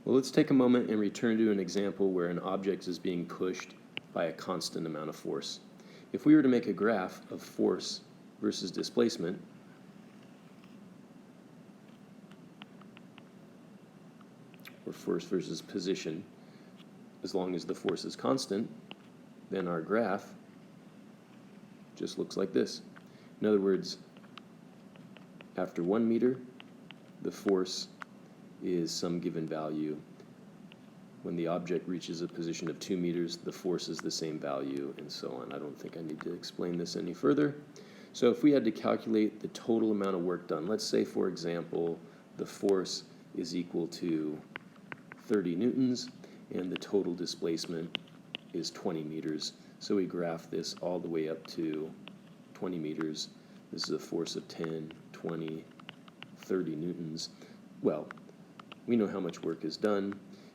Well, let's take a moment and return to an example where an object is being pushed by a constant amount of force. If we were to make a graph of force versus displacement, or force versus position, as long as the force is constant, then our graph just looks like this. In other words, after 1 meter, the force is some given value. When the object reaches a position of 2 meters, the force is the same value, and so on. I don't think I need to explain this any further. So if we had to calculate the total amount of work done, let's say, for example, the force is equal to 30 newtons, and the total displacement is 20 meters. So we graph this all the way up to 20 meters. This is a force of 10, 20, 30 newtons. Well, we know how much work is done.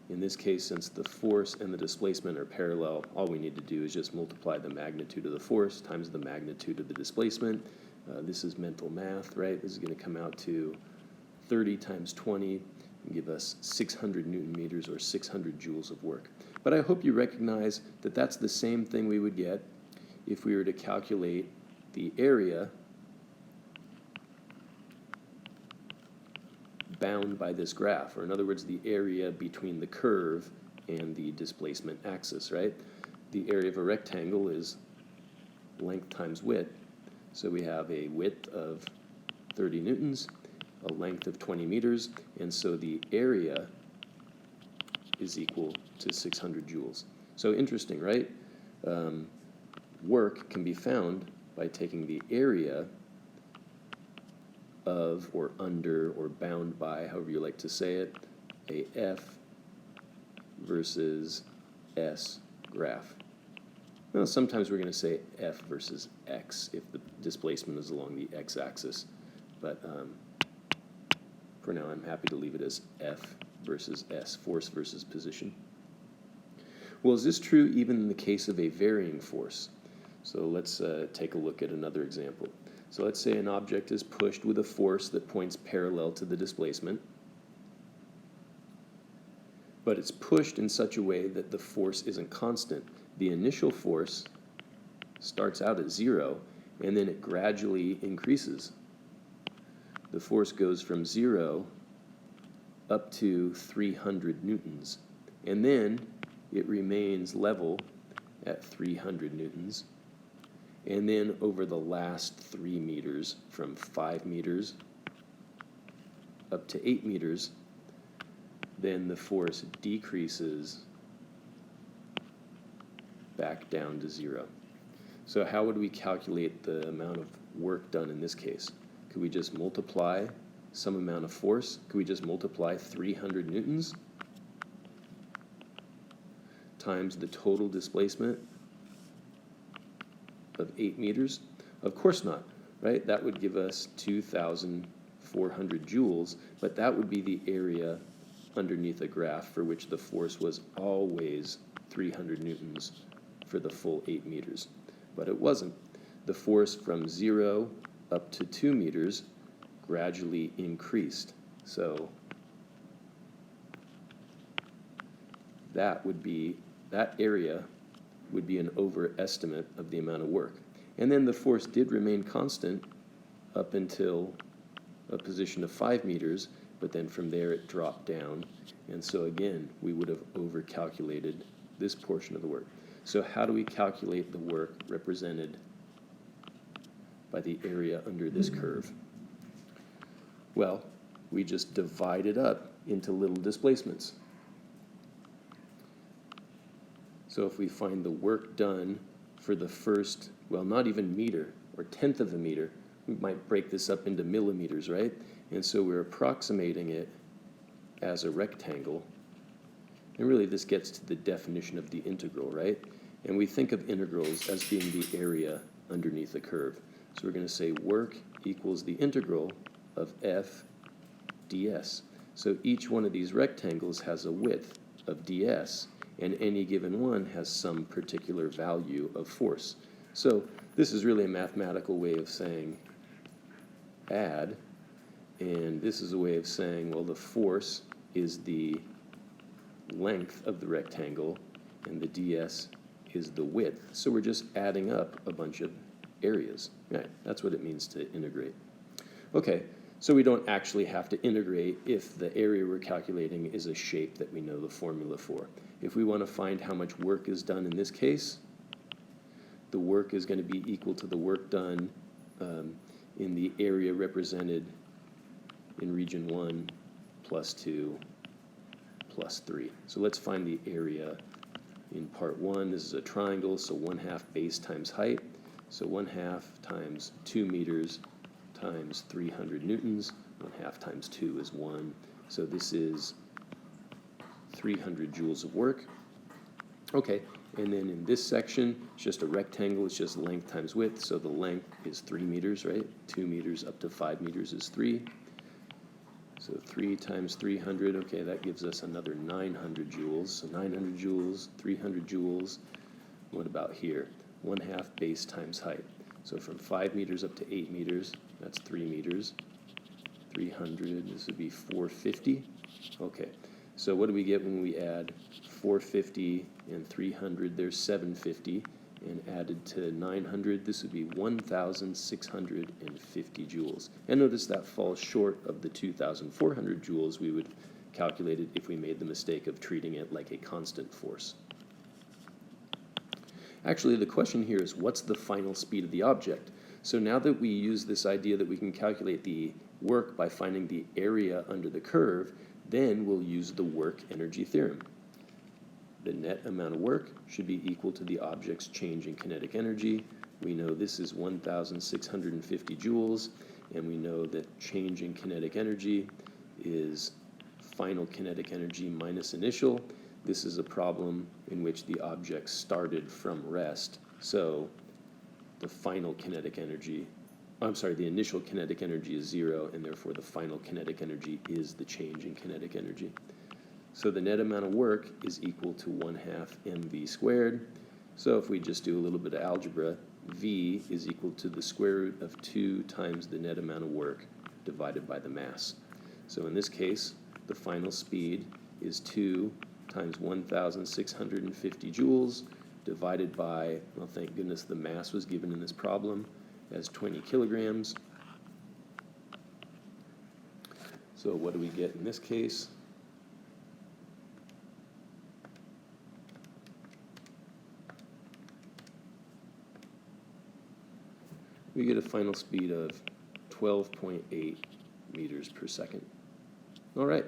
In this case, since the force and the displacement are parallel, all we need to do is just multiply the magnitude of the force times the magnitude of the displacement. This is mental math, right? This is going to come out to 30 times 20 and give us 600 newton meters or 600 joules of work. But I hope you recognize that that's the same thing we would get if we were to calculate the area bound by this graph, or in other words, the area between the curve and the displacement axis, right? The area of a rectangle is length times width. So we have a width of 30 newtons, a length of 20 meters, and so the area is equal to 600 joules. So interesting, right? Work can be found by taking the area of, or under, or bound by, however you like to say it, a F versus S graph. Well, sometimes we're going to say F versus X if the displacement is along the x-axis, but for now I'm happy to leave it as F versus S, force versus position. Well, is this true even in the case of a varying force? So let's take a look at another example. So let's say an object is pushed with a force that points parallel to the displacement, but it's pushed in such a way that the force isn't constant. The initial force starts out at 0, and then it gradually increases. The force goes from 0 up to 300 newtons, and then it remains level at 300 newtons. And then over the last 3 meters, from 5 meters up to 8 meters, then the force decreases back down to 0. So how would we calculate the amount of work done in this case? Could we just multiply some amount of force? Could we just multiply 300 newtons times the total displacement of 8 meters? Of course not, right? That would give us 2,400 joules, but that would be the area underneath a graph for which the force was always 300 newtons for the full 8 meters. But it wasn't. The force from 0 up to 2 meters gradually increased. So that area would be an overestimate of the amount of work. And then the force did remain constant up until a position of 5 meters, but then from there it dropped down. And so again, we would have overcalculated this portion of the work. So how do we calculate the work represented by the area under this curve? Well, we just divide it up into little displacements. So if we find the work done for the first, well, not even meter or tenth of a meter, we might break this up into millimeters, right? And so we're approximating it as a rectangle. And really this gets to the definition of the integral, right? And we think of integrals as being the area underneath the curve. So we're going to say work equals the integral of f ds. So each one of these rectangles has a width of ds, and any given one has some particular value of force. So this is really a mathematical way of saying add, and this is a way of saying, well, the force is the length of the rectangle, and the ds is the width. So we're just adding up a bunch of areas. Right, that's what it means to integrate. Okay, so we don't actually have to integrate if the area we're calculating is a shape that we know the formula for. If we want to find how much work is done in this case, the work is going to be equal to the work done in the area represented in region 1 plus 2 plus 3. So let's find the area in part 1. This is a triangle, so 1/2 base times height. So 1/2 times 2 meters times 300 newtons. 1/2 times 2 is 1. So this is 300 joules of work. Okay, and then in this section, it's just a rectangle. It's just length times width. So the length is 3 meters, right? 2 meters up to 5 meters is 3. So 3 times 300, okay, that gives us another 900 joules. So 900 joules, 300 joules. What about here? 1/2 base times height. So from 5 meters up to 8 meters, that's 3 meters. 300, this would be 450. Okay, so what do we get when we add 450 and 300? There's 750. And added to 900, this would be 1,650 joules. And notice that falls short of the 2,400 joules we would calculate it if we made the mistake of treating it like a constant force. Actually, the question here is, what's the final speed of the object? So now that we use this idea that we can calculate the work by finding the area under the curve, then we'll use the work energy theorem. The net amount of work should be equal to the object's change in kinetic energy. We know this is 1,650 joules, and we know that change in kinetic energy is final kinetic energy minus initial. This is a problem in which the object started from rest, so the final kinetic energy, the initial kinetic energy is 0, and therefore the final kinetic energy is the change in kinetic energy. So the net amount of work is equal to 1/2 mv squared. So if we just do a little bit of algebra, v is equal to the square root of 2 times the net amount of work divided by the mass. So in this case, the final speed is 2 times 1,650 joules divided by, well, thank goodness the mass was given in this problem as 20 kilograms. So what do we get in this case? We get a final speed of 12.8 meters per second. All right.